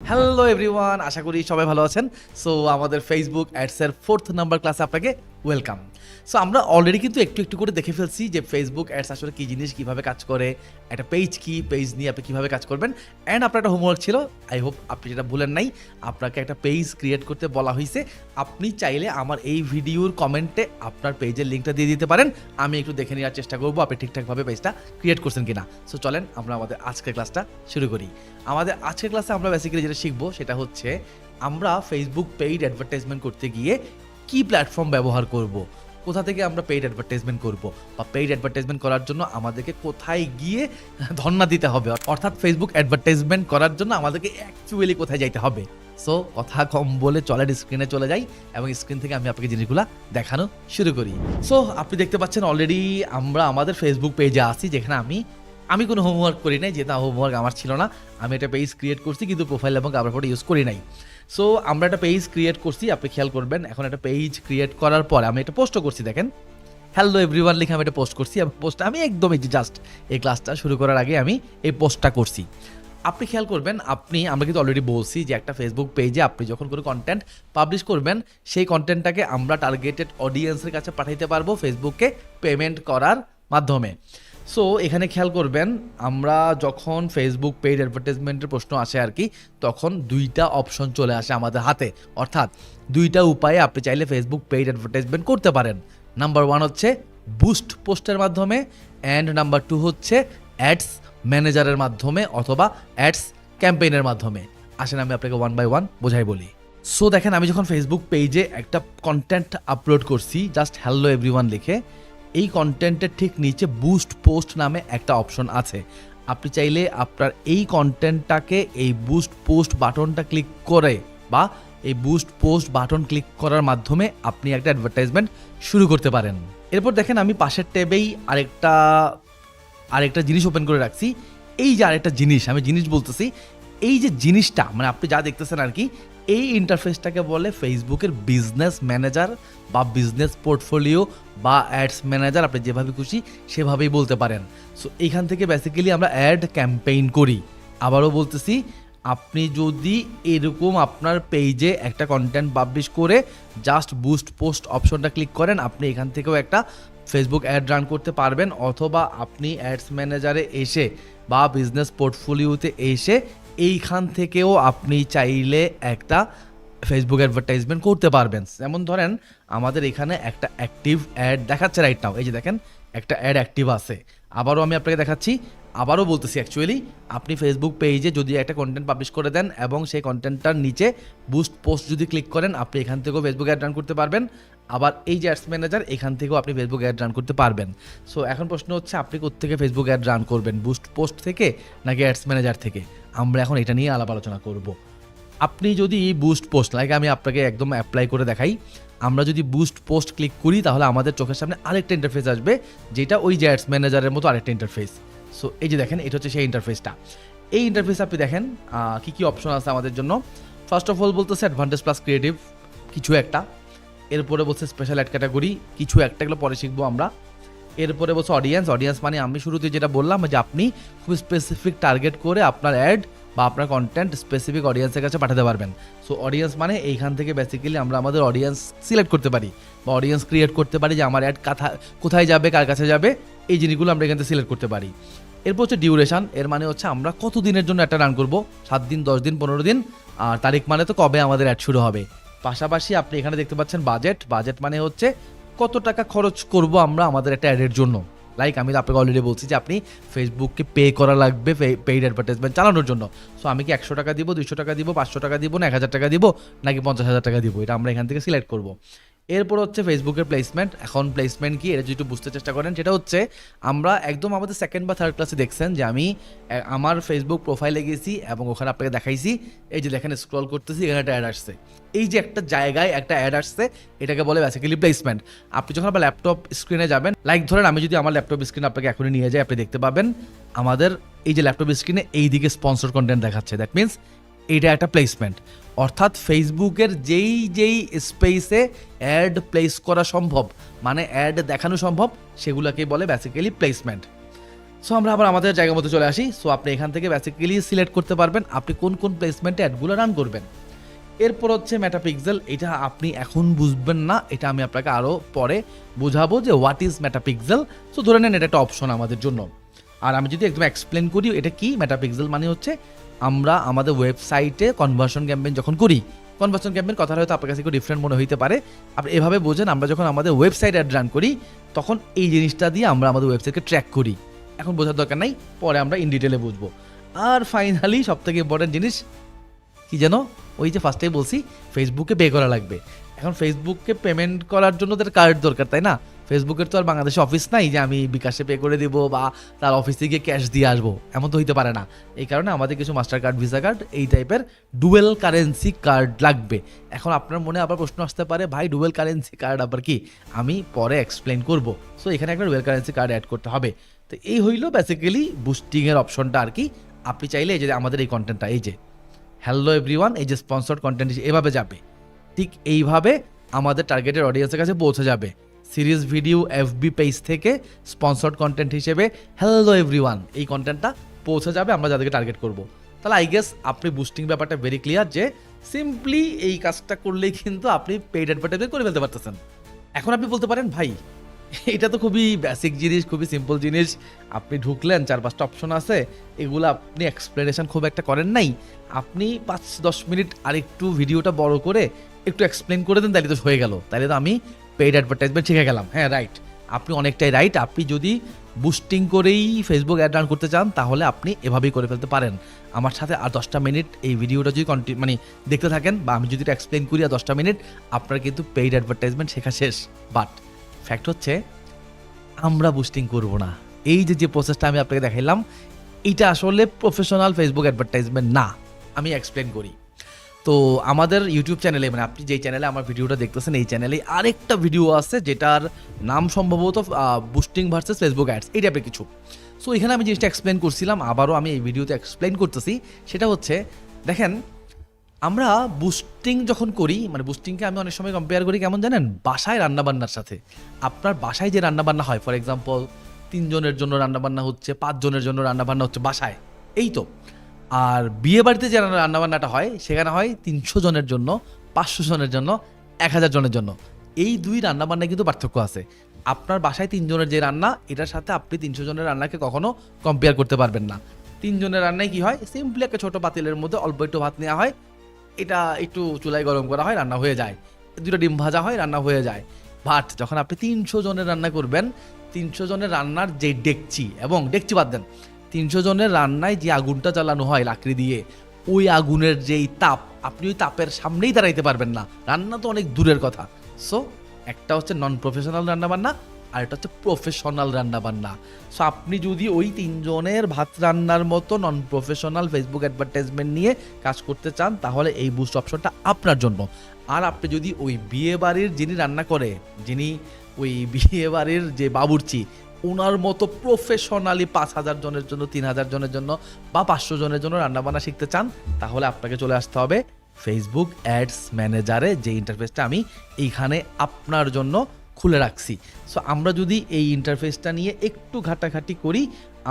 Hello everyone, আশা করি সবাই ভালো আছেন। সো আমাদের ফেসবুক অ্যাডসের 4th নাম্বার ক্লাসে আপনাকে ওয়েলকাম। সো আমরা অলরেডি কিন্তু একটু একটু করে দেখে ফেলছি যে ফেসবুক অ্যাডস আসলে কী জিনিস, কীভাবে কাজ করে, একটা পেজ কি, পেজ নিয়ে আপনি কীভাবে কাজ করবেন। অ্যান্ড আপনার একটা হোমওয়ার্ক ছিল, আই হোপ আপনি যেটা ভুলেন নাই। আপনাকে একটা পেজ ক্রিয়েট করতে বলা হয়েছে। আপনি চাইলে আমার এই ভিডিওর কমেন্টে আপনার পেজের লিঙ্কটা দিয়ে দিতে পারেন। আমি একটু দেখে নেওয়ার চেষ্টা করবো আপনি ঠিকঠাকভাবে পেজটা ক্রিয়েট করছেন কিনা। সো চলেন আমরা আমাদের আজকের ক্লাসটা শুরু করি। আমাদের আজকের ক্লাসে আমরা বেসিক্যালি যেটা শিখবো সেটা হচ্ছে আমরা ফেসবুক পেইড অ্যাডভার্টাইজমেন্ট করতে গিয়ে কি প্ল্যাটফর্ম ব্যবহার করব, কোথা থেকে আমরা পেইড অ্যাডভার্টাইজমেন্ট করব, বা পেইড অ্যাডভার্টাইজমেন্ট করার জন্য আমাদেরকে কোথায় গিয়ে ধর্ণা দিতে হবে, অর্থাৎ ফেসবুক অ্যাডভার্টাইজমেন্ট করার জন্য আমাদেরকে অ্যাকচুয়ালি কোথায় যাইতে হবে। সো কথা কম বলে চলেন স্ক্রিনে চলে যাই এবং স্ক্রিন থেকে আমি আপনাকে জিনিসগুলো দেখানো শুরু করি। সো আপনি দেখতে পাচ্ছেন অলরেডি আমরা আমাদের ফেসবুক পেজে আসি, যেখানে আমি কোনো হোমওয়ার্ক করি নাই, যেহেতু হোমওয়ার্ক আমার ছিল না। আমি একটা পেজ ক্রিয়েট করছি কিন্তু প্রোফাইল এবং কভার ফটো ইউজ করি নাই। সো আমরা একটা পেজ ক্রিয়েট করছি, আপনি খেয়াল করবেন। এখন একটা পেজ ক্রিয়েট করার পর আমি একটা পোস্টও করছি, দেখেন হ্যালো এভরিওয়ান লিখে আমি একটা পোস্ট করছি। এবং পোস্টটা আমি একদমই জাস্ট এই ক্লাসটা শুরু করার আগে আমি এই পোস্টটা করছি। আপনি খেয়াল করবেন, আমরা কিন্তু অলরেডি বলছি যে একটা ফেসবুক পেজে আপনি যখন কোনো কন্টেন্ট পাবলিশ করবেন, সেই কন্টেন্টটাকে আমরা টার্গেটেড অডিয়েন্সের কাছে পাঠাইতে পারবো ফেসবুককে পেমেন্ট করার মাধ্যমে। সো এখানে খেয়াল করবেন, আমরা যখন ফেসবুক পেইড অ্যাডভার্টাইজমেন্টের প্রশ্ন আসে আর কি, তখন দুইটা অপশন চলে আসে আমাদের হাতে। অর্থাৎ দুইটা উপায়ে আপনি চাইলে ফেসবুক পেইড অ্যাডভার্টাইজমেন্ট করতে পারেন। নাম্বার 1 হচ্ছে বুস্ট পোস্টের মাধ্যমে, অ্যান্ড নাম্বার 2 হচ্ছে অ্যাডস ম্যানেজারের মাধ্যমে অথবা অ্যাডস ক্যাম্পেইনের মাধ্যমে। আসেন আমি আপনাকে 1 বাই 1 বোঝাই বলি। সো দেখেন, আমি যখন ফেসবুক পেজে একটা কন্টেন্ট আপলোড করছি জাস্ট হ্যালো এভরিওয়ান লিখে, এই কন্টেন্টের ঠিক নিচে বুস্ট পোস্ট নামে একটা অপশন আছে। আপনি চাইলে আপনার এই কন্টেন্টটাকে এই বুস্ট পোস্ট বাটনটা ক্লিক করে বা এই বুস্ট পোস্ট বাটন ক্লিক করার মাধ্যমে আপনি একটা অ্যাডভার্টাইজমেন্ট শুরু করতে পারেন। এরপর দেখেন, আমি পাশের ট্যাবেই আরেকটা জিনিস ওপেন করে রাখছি। এই যে আরেকটা জিনিস, আমি জিনিস বলতেছি, এই যে জিনিসটা মানে আপনি যা দেখতেছেন আর কি, এই ইন্টারফেসটাকে বলে ফেসবুকের বিজনেস ম্যানেজার বা বিজনেস পোর্টফোলিও বা অ্যাডস ম্যানেজার, আপনি যেভাবে খুশি সেভাবেই বলতে পারেন। সো এইখান থেকে বেসিক্যালি আমরা অ্যাড ক্যাম্পেইন করি। আবারও বলতেছি, আপনি যদি এরকম আপনার পেজে একটা কন্টেন্ট পাবলিশ করে জাস্ট বুস্ট পোস্ট অপশনটা ক্লিক করেন, আপনি এখান থেকেও একটা ফেসবুক অ্যাড রান করতে পারবেন, অথবা আপনি অ্যাডস ম্যানেজারে এসে বা বিজনেস পোর্টফোলিওতে এসে এইখান থেকেও আপনি চাইলে একটা ফেসবুক অ্যাডভার্টাইজমেন্ট করতে পারবেন। যেমন ধরেন, আমাদের এখানে একটা অ্যাক্টিভ অ্যাড দেখাচ্ছে রাইট নাও, এই যে দেখেন একটা অ্যাড অ্যাক্টিভ আছে। আবারও আমি আপনাকে দেখাচ্ছি, আবারও বলতেছি, অ্যাকচুয়ালি আপনি ফেসবুক পেজে যদি একটা কন্টেন্ট পাবলিশ করে দেন এবং সেই কন্টেন্টটার নিচে বুস্ট পোস্ট যদি ক্লিক করেন, আপনি এখান থেকেও ফেসবুক অ্যাড রান করতে পারবেন। আবার এই যে অ্যাডস ম্যানেজার, এখান থেকেও আপনি ফেসবুক অ্যাড রান করতে পারবেন। সো এখন প্রশ্ন হচ্ছে, আপনি কোত্থেকে ফেসবুক অ্যাড রান করবেন, বুস্ট পোস্ট থেকে নাকি অ্যাডস ম্যানেজার থেকে? আমরা এখন এটা নিয়ে আলাপ আলোচনা করব। আপনি যদি বুস্ট পোস্ট, লাইক আমি আপনাকে একদম অ্যাপ্লাই করে দেখাই, আমরা যদি বুস্ট পোস্ট ক্লিক করি তাহলে আমাদের চোখের সামনে আরেকটা ইন্টারফেস আসবে, যেটা ওই যে অ্যাডস ম্যানেজারের মতো আরেকটা ইন্টারফেস। সো এই যে দেখেন, এটা হচ্ছে সেই ইন্টারফেসটা। এই ইন্টারফেসে আপনি দেখেন কী অপশন আছে আমাদের জন্য। ফার্স্ট অফ অল বলতেছে অ্যাডভান্টেজ প্লাস ক্রিয়েটিভ কিছু একটা, এরপরে বলছে স্পেশাল অ্যাড ক্যাটাগরি কিছু একটা, এগুলো পরে শিখবো আমরা। এরপরে বলছে অডিয়েন্স মানে আমি শুরুতে যেটা বললাম যে আপনি খুব স্পেসিফিক টার্গেট করে আপনার অ্যাড বা আপনার কন্টেন্ট স্পেসিফিক অডিয়েন্সের কাছে পাঠাতে পারবেন। সো অডিয়েন্স মানে এইখান থেকে বেসিক্যালি আমরা আমাদের অডিয়েন্স সিলেক্ট করতে পারি বা অডিয়েন্স ক্রিয়েট করতে পারি, যে আমার অ্যাড কোথায় যাবে, কার কাছে যাবে, এই জিনিসগুলো আমরা এখান থেকে সিলেক্ট করতে পারি। এরপর হচ্ছে ডিউরেশন, এর মানে হচ্ছে আমরা কত দিনের জন্য একটা রান করবো, 7 দিন, 10 দিন, 15 দিন, আর তারিখ মানে তো কবে আমাদের অ্যাড শুরু হবে। পাশাপাশি আপনি এখানে দেখতে পাচ্ছেন বাজেট মানে হচ্ছে কত টাকা খরচ করব আমরা আমাদের একটা অ্যাডের জন্য। লাইক আমি আপনাকে অলরেডি বলছি যে আপনি ফেসবুককে পে করা লাগবে পেইড অ্যাডভার্টাইজমেন্ট চালানোর জন্য। সো আমি কি 100 টাকা দিব, 200 টাকা দিব, 500 টাকা দিব, না 1000 টাকা দিব, নাকি 50,000 টাকা দিব, এটা আমরা এখান থেকে সিলেক্ট করব। এরপর হচ্ছে ফেসবুকের প্লেসমেন্ট। এখন প্লেসমেন্ট কি, এটা যদি একটু বুঝতে চেষ্টা করেন, সেটা হচ্ছে আমরা একদম আমাদের 2nd বা 3rd ক্লাসে দেখছেন যে আমি আমার ফেসবুক প্রোফাইলে গেছি এবং ওখানে আপনাকে দেখাইছি, এই যে দেখেন স্ক্রল করতেছি, এখানে একটা অ্যাড আসছে। এই যে একটা জায়গায় একটা অ্যাড আসছে, এটাকে বলে বেসিক্যালি প্লেসমেন্ট। আপনি যখন আপনার ল্যাপটপ স্ক্রিনে যাবেন, লাইক ধরেন আমি যদি আমার ল্যাপটপ স্ক্রিনে আপনাকে এখনই নিয়ে যাই, আপনি দেখতে পাবেন আমাদের এই যে ল্যাপটপ স্ক্রিনে এই দিকে স্পন্সর কন্টেন্ট দেখাচ্ছে। দ্যাট মিনস এটা একটা প্লেসমেন্ট। অর্থাৎ ফেসবুকের যেই স্পেসে অ্যাড প্লেস করা সম্ভব, মানে অ্যাড দেখানো সম্ভব, সেগুলোকেই বলে বেসিক্যালি প্লেসমেন্ট। সো আমরা আবার আমাদের জায়গা মতো চলে আসি। সো আপনি এখান থেকে বেসিক্যালি সিলেক্ট করতে পারবেন আপনি কোন কোন প্লেসমেন্টে অ্যাডগুলো রান করবেন। এরপর হচ্ছে মেটাপিক্সেল, এটা আপনি এখন বুঝবেন না, এটা আমি আপনাকে আরও পরে বোঝাবো যে হোয়াট ইজ মেটাপিক্সেল। সো ধরে নেন এটা একটা অপশন আমাদের জন্য। আর আমি যদি একদম এক্সপ্লেন করি এটা কি, মেটাপিক্সেল মানে হচ্ছে আমরা আমাদের ওয়েবসাইটে কনভার্সন ক্যাম্পেইন যখন করি, কনভার্সন ক্যাম্পেইন কথাটা হয়তো আপনার কাছে একটু ডিফারেন্ট মনে হইতে পারে, আপনি এভাবে বোঝেন আমরা যখন আমাদের ওয়েবসাইট অ্যাড রান করি তখন এই জিনিসটা দিয়ে আমরা আমাদের ওয়েবসাইটকে ট্র্যাক করি। এখন বোঝার দরকার নাই, পরে আমরা ইন ডিটেলে বুঝবো। আর ফাইনালি সবথেকে ইম্পর্টেন্ট জিনিস কি যেন, ওই যে ফার্স্টেই বলছি ফেসবুকে পে করা লাগবে। এখন ফেসবুককে পেমেন্ট করার জন্য তার কার্ড দরকার, তাই না? ফেসবুকের তো আর বাংলাদেশে অফিস নাই যে আমি বিকাশে পে করে দিব বা তার অফিসে গিয়ে ক্যাশ দিয়ে আসবো, এমন তো হইতে পারে না। এই কারণে আমাদের কিছু মাস্টার কার্ড, ভিসা কার্ড, এই টাইপের ডুয়েল কারেন্সি কার্ড লাগবে। এখন আপনার মনে আবার প্রশ্ন আসতে পারে ভাই ডুয়েল কারেন্সি কার্ড আবার কি, আমি পরে এক্সপ্লেন করব। সো এখানে একটা ডুয়েল কারেন্সি কার্ড অ্যাড করতে হবে। তো এই হইল বেসিক্যালি বুস্টিংয়ের অপশনটা আর কি। আপনি চাইলে এই যে আমাদের এই কন্টেন্টটা, এই যে হ্যালো এভরিওয়ান, এই যে স্পন্সর্ড কন্টেন্ট এভাবে যাবে, ঠিক এইভাবে আমাদের টার্গেটের অডিয়েন্সের কাছে পৌঁছে যাবে। সিরিজ ভিডিও এফবি পেজ থেকে স্পন্সর্ড কন্টেন্ট হিসেবে হ্যালো এভরিওয়ান এই কন্টেন্টটা পৌঁছে যাবে আমরা যাদেরকে টার্গেট করব। তাহলে আই গেস আপনি বুস্টিং ব্যাপারটা ভেরি ক্লিয়ার যে সিম্পলি এই কাজটা করলেই কিন্তু আপনি পেইড অ্যাডভার্টাইজমেন্ট করে ফেলতে পারতেছেন। এখন আপনি বলতে পারেন ভাই এটা তো খুবই বেসিক জিনিস, খুবই সিম্পল জিনিস, আপনি ঢুকলেন 4-5টা অপশন আছে, এগুলো আপনি এক্সপ্লেনেশন খুব একটা করেন নাই, আপনি 5-10 মিনিট আরেকটু ভিডিওটা বড় করে একটু এক্সপ্লেন করে দেন, তাহলে তো হয়ে গেল, তাহলে তো আমি পেইড অ্যাডভার্টাইজমেন্ট শিখে গেলাম। হ্যাঁ রাইট, আপনি অনেকটাই রাইট। আপনি যদি বুস্টিং করেই ফেসবুক অ্যাড রান করতে চান তাহলে আপনি এভাবেই করে ফেলতে পারেন। আমার সাথে আর 10টা মিনিট এই ভিডিওটা যদি মানে দেখতে থাকেন বা আমি যদি এটা এক্সপ্লেন করি আর 10টা মিনিট, আপনার কিন্তু পেইড অ্যাডভার্টাইজমেন্ট শেখা শেষ। বাট ফ্যাক্ট হচ্ছে আমরা বুস্টিং করব না। এই যে প্রসেসটা আমি আপনাকে দেখাইলাম এটা আসলে প্রফেশনাল ফেসবুক অ্যাডভার্টাইজমেন্ট না, আমি এক্সপ্লেন করি। তো আমাদের ইউটিউব চ্যানেলে, মানে আপনি যেই চ্যানেলে আমার ভিডিওটা দেখতেছেন এই চ্যানেলে আরেকটা ভিডিও আছে যেটার নাম সম্ভবত বুস্টিং ভার্সেস ফেসবুক অ্যাডস, এই টাইপের কিছু। সো এখানে আমি জিনিসটা এক্সপ্লেন করছিলাম, আবারও আমি এই ভিডিওতে এক্সপ্লেন করতেছি। সেটা হচ্ছে দেখেন আমরা বুস্টিং যখন করি, মানে বুস্টিংকে আমি অনেক সময় কম্পেয়ার করি কেমন জানেন, বাসায় রান্নাবান্নার সাথে। আপনার বাসায় যে রান্নাবান্না হয়, ফর এক্সাম্পল 3 জনের জন্য রান্নাবান্না হচ্ছে, 5 জনের জন্য রান্নাবান্না হচ্ছে বাসায়, এই তো। আর বিয়ে বাড়িতে যে রান্নাবান্নাটা হয় সেখানে হয় 300 জনের জন্য, 500 জনের জন্য, 1000 জনের জন্য। এই দুই রান্নাবান্নায় কিন্তু পার্থক্য আছে। আপনার বাসায় 3 জনের যে রান্না, এটার সাথে আপনি 300 জনের রান্নাকে কখনো কম্পেয়ার করতে পারবেন না। 3 জনের রান্নায় কি হয়, সিম্পলি একটা ছোট পাতিলের মধ্যে অল্প একটু ভাত নেওয়া হয়, এটা একটু চুলায় গরম করা হয়, রান্না হয়ে যায়, 2টা ডিম ভাজা হয়, রান্না হয়ে যায়। বাট যখন আপনি 300 জনের রান্না করবেন, 300 জনের রান্নার যে ডেকচি, এবং ডেকচি বাদ দেন, 300 জনের রান্নায় যে আগুনটা জ্বালানো হয় লাকড়ি দিয়ে, ওই আগুনের যেই তাপ, আপনি ওই তাপের সামনেই দাঁড়াইতে পারবেন না, রান্না তো অনেক দূরের কথা। সো একটা হচ্ছে নন প্রফেশনাল রান্নাবান্না আর এটা হচ্ছে প্রফেশনাল রান্নাবান্না। সো আপনি যদি ওই 3 জনের ভাত রান্নার মতো নন প্রফেশনাল ফেসবুক অ্যাডভার্টাইজমেন্ট নিয়ে কাজ করতে চান তাহলে এই বুস্ট অপশনটা আপনার জন্য। আর আপনি যদি ওই বিয়ে বাড়ির যিনি রান্না করে, যিনি ওই বিয়ে বাড়ির যে বাবুর্চি, ওনার মতো প্রফেশনালি 5000 জনের জন্য, 3000 জনের জন্য বা 500 জনের জন্য রান্নাবান্না শিখতে চান, তাহলে আপনাকে চলে আসতে হবে ফেসবুক অ্যাডস ম্যানেজারে, যে ইন্টারফেসটা আমি এইখানে আপনার জন্য খুলে রাখছি। সো আমরা যদি এই ইন্টারফেসটা নিয়ে একটু ঘাটাঘাটি করি,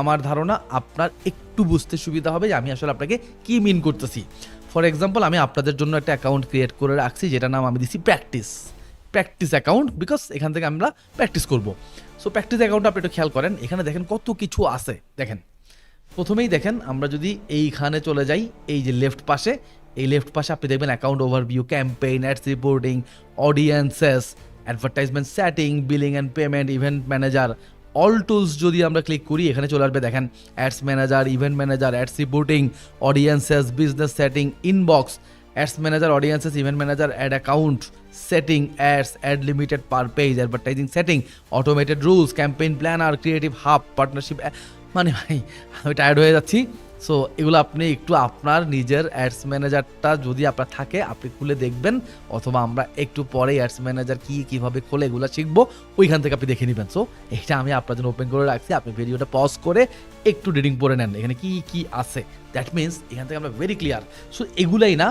আমার ধারণা আপনার একটু বুঝতে সুবিধা হবে যে আমি আসলে আপনাকে কি মিন করতেছি। ফর এক্সাম্পল আমি আপনাদের জন্য একটা অ্যাকাউন্ট ক্রিয়েট করে রাখছি যেটা নাম আমি দিছি প্র্যাকটিস অ্যাকাউন্ট, বিকজ এখান থেকে আমরা প্র্যাকটিস করব। সো প্র্যাকটিস অ্যাকাউন্টটা আপনি একটু খেয়াল করেন, এখানে দেখেন কত কিছু আছে। দেখেন প্রথমেই দেখেন আমরা যদি এইখানে চলে যাই, এই যে লেফট পাশে, এই লেফট পাশে আপনি দেখবেন account overview, campaign, ads reporting, audiences, advertisement setting, billing and payment, event manager, all tools যদি আমরা ক্লিক করি এখানে চলে আসবে দেখেন ads manager, event manager, ads reporting, audiences, business setting, inbox, ads manager, audiences, event manager, ad account setting, ads, ad limited per page, advertising setting, automated rules, campaign planner, creative hub, partnership. মানে ভাই আমি tired হয়ে যাচ্ছি। So এগুলো আপনি একটু আপনার নিজের অ্যাডস ম্যানেজারটা যদি আপনার থাকে আপনি খুলে দেখবেন, অথবা আমরা একটু পরে অ্যাডস ম্যানেজার কীভাবে খোলে এগুলো শিখবো, ওইখান থেকে আপনি দেখে নেবেন। সো এটা আমি আপনার জন্য ওপেন করে রাখছি, আপনি ভিডিওটা পজ করে একটু রিডিং পড়ে নেন এখানে কি কি আছে। দ্যাট মিনস এখান থেকে আমরা ভেরি ক্লিয়ার। সো এগুলাই না,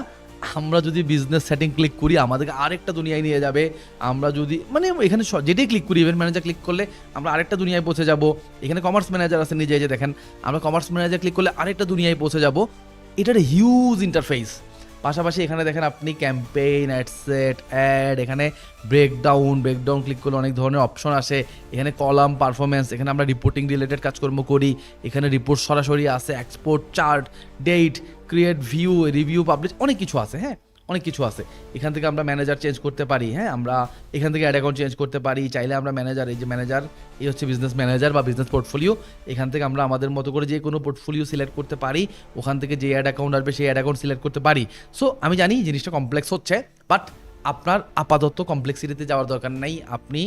আমরা যদি বিজনেস সেটিং ক্লিক করি আমাদেরকে আরেকটা দুনিয়ায় নিয়ে যাবে। আমরা যদি মানে এখানে যেটাই ক্লিক করি, ইভেন্ট ম্যানেজার ক্লিক করলে আমরা আরেকটা দুনিয়ায় পৌঁছে যাব। এখানে কমার্স ম্যানেজার আছে, নিজে যে দেখেন আমরা কমার্স ম্যানেজার ক্লিক করলে আরেকটা দুনিয়ায় পৌঁছে যাব। এটার হিউজ ইন্টারফেস। পাশাপাশি এখানে দেখেন আপনি ক্যাম্পেইন, অ্যাডসেট, অ্যাড, এখানে ব্রেকডাউন ক্লিক করলে অনেক ধরনের অপশন আসে। এখানে কলাম, পারফরমেন্স, এখানে আমরা রিপোর্টিং রিলেটেড কাজকর্ম করি। এখানে রিপোর্ট সরাসরি আছে, export, chart, date, create, view, review, publish, অনেক কিছু আছে। হ্যাঁ, অনেক কিছু আছে। এখান থেকে আমরা ম্যানেজার চেঞ্জ করতে পারি। হ্যাঁ, আমরা এখান থেকে অ্যাড অ্যাকাউন্ট চেঞ্জ করতে পারি। চাইলে আমরা ম্যানেজার, এই যে ম্যানেজার, এই হচ্ছে বিজনেস ম্যানেজার বা বিজনেস পোর্টফোলিও। এখান থেকে আমরা আমাদের মতো করে যে কোনো পোর্টফোলিও সিলেক্ট করতে পারি। ওখান থেকে যে অ্যাড অ্যাকাউন্ট আসবে সেই অ্যাড অ্যাকাউন্ট সিলেক্ট করতে পারি। সো আমি জানি জিনিসটা কমপ্লেক্স হচ্ছে, বাট আপনার আপাতত কমপ্লেক্সিটিতে যাওয়ার দরকার নাই। আপনি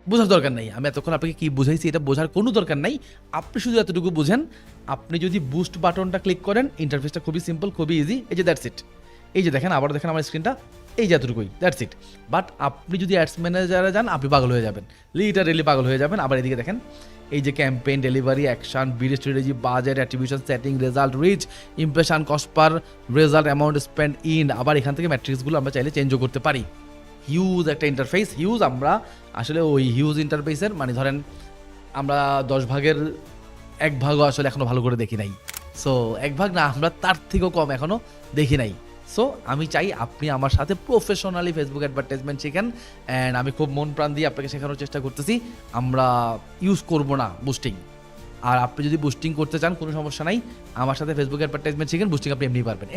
বোঝার দরকার নেই আমি এতক্ষণ আপনাকে কি বুঝাইছি এটা বোঝার কোনো দরকার নাই। আপনি শুধু এতটুকু বুঝেন, আপনি যদি বুস্ট বাটনটা ক্লিক করেন, ইন্টারফেসটা খুবই সিম্পল, খুবই ইজি। এই যে দ্যাটস ইট। এই যে দেখেন, আবার দেখেন আমার স্ক্রিনটা, এই যে এতটুকুই, দ্যাটস ইট। বাট আপনি যদি অ্যাডস ম্যানেজারে যান আপনি পাগল হয়ে যাবেন, লিটারেলি পাগল হয়ে যাবেন। আবার এদিকে দেখেন, এই যে campaign, delivery, action, video strategy, budget, attribution, setting, result, reach, impression, cost per result, amount spend in. আবার এখান থেকে ম্যাট্রিক্সগুলো আমরা চাইলে চেঞ্জও করতে পারি। হিউজ একটা ইন্টারফেস, হিউজ। আমরা আসলে ওই হিউজ ইন্টারফেসের মানে ধরেন আমরা 10 ভাগের 1 ভাগও আসলে এখনও ভালো করে দেখি নাই। সো 1 ভাগ না, আমরা তার থেকেও কম এখনও দেখি নাই। সো আমি চাই আপনি আমার সাথে প্রফেশনালি ফেসবুক অ্যাডভার্টাইজমেন্ট শিখেন। অ্যান্ড আমি খুব মন প্রাণ দিয়ে আপনাকে শেখানোর চেষ্টা করতেছি। আমরা ইউজ করব না বুস্টিং। আর আপনি যদি বুস্টিং করতে চান কোনো সমস্যা নাই, আমার সাথে ফেসবুক অ্যাডভার্টাইজমেন্ট শিখেন, বুস্টিং আপনি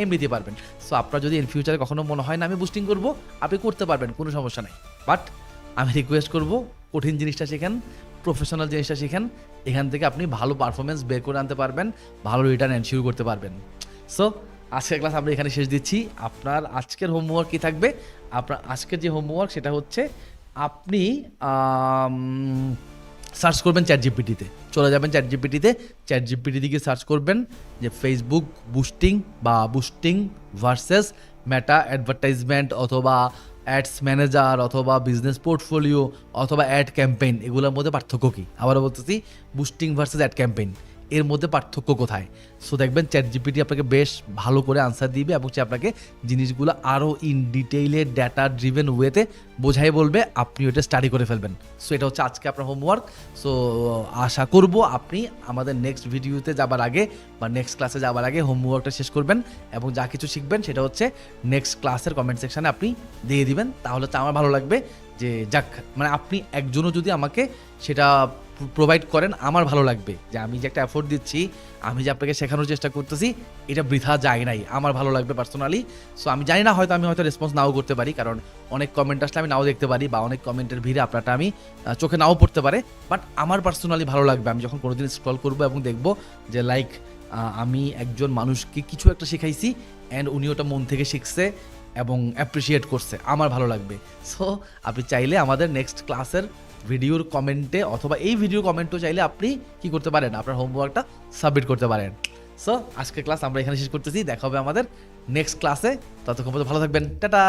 এমনিতে পারবেন। সো আপনার যদি ইন ফিউচারে কখনো মনে হয় না আমি বুস্টিং করব, আপনি করতে পারবেন, কোনো সমস্যা নাই। বাট আমি রিকোয়েস্ট করব, কঠিন জিনিসটা শিখেন, প্রফেশনাল জিনিসটা শিখেন। এখান থেকে আপনি ভালো পারফরমেন্স বের করে আনতে পারবেন, ভালো রিটার্ন এনশিওর করতে পারবেন। সো আজকের ক্লাস আমরা এখানে শেষ দিচ্ছি। আপনার আজকের হোমওয়ার্ক কী থাকবে? আপনার আজকের যে হোমওয়ার্ক সেটা হচ্ছে আপনি সার্চ করবেন চ্যাট জিপিটিতে, চলে যাবেন চ্যাট জিপিটি দিকে সার্চ করবেন যে ফেসবুক বুস্টিং বা বুস্টিং ভার্সেস মেটা অ্যাডভার্টাইজমেন্ট অথবা অ্যাডস ম্যানেজার অথবা বিজনেস পোর্টফোলিও অথবা অ্যাড ক্যাম্পেইন, এগুলোর মধ্যে পার্থক্য কী? আবারও বলতেছি, বুস্টিং ভার্সেস অ্যাড ক্যাম্পেইন, এর মধ্যে পার্থক্য কোথায়? সো দেখবেন চ্যাট জিপিটি আপনাকে বেশ ভালো করে আনসার দিবে এবং সে আপনাকে জিনিসগুলো আরও ইন ডিটেইলে ডেটা ড্রিভেন ওয়েতে বোঝাই বলবে, আপনি ওটা স্টাডি করে ফেলবেন। সো এটা হচ্ছে আজকে আপনার হোমওয়ার্ক। সো আশা করব আপনি আমাদের নেক্সট ভিডিওতে যাবার আগে বা নেক্সট ক্লাসে যাবার আগে হোমওয়ার্কটা শেষ করবেন এবং যা কিছু শিখবেন সেটা হচ্ছে নেক্সট ক্লাসের কমেন্ট সেকশানে আপনি দিয়ে দিবেন। তাহলে তো আমার ভালো লাগবে যে যাক, মানে আপনি একজনও যদি আমাকে সেটা প্রোভাইড করেন, আমার ভালো লাগবে যে আমি যে একটা এফোর্ট দিচ্ছি, আমি যে আপনাকে শেখানোর চেষ্টা করতেছি, এটা বৃথা যায় নাই, আমার ভালো লাগবে পার্সোনালি। সো আমি জানি না, আমি হয়তো রেসপন্স নাও করতে পারি, কারণ অনেক কমেন্ট আসলে আমি নাও দেখতে পারি বা অনেক কমেন্টের ভিড়ে আপনারটা আমি চোখে নাও পড়তে পারে। বাট আমার পার্সোনালি ভালো লাগবে আমি যখন কোনোদিন স্ক্রল করবো এবং দেখবো যে লাইক আমি একজন মানুষকে কিছু একটা শেখাইছি অ্যান্ড উনি ওটা মন থেকে শিখছে এবং অ্যাপ্রিসিয়েট করছে, আমার ভালো লাগবে। সো আপনি চাইলে আমাদের নেক্সট ক্লাসের ভিডিওর কমেন্টে অথবা এই ভিডিও কমেন্টও চাইলে আপনি কি করতে পারেন, আপনার হোমওয়ার্কটা সাবমিট করতে পারেন। সো আজকের ক্লাস আমরা এখানে শেষ করতেছি, দেখা হবে আমাদের নেক্সট ক্লাসে। ততক্ষণ পর্যন্ত ভালো থাকবেন, টাটা।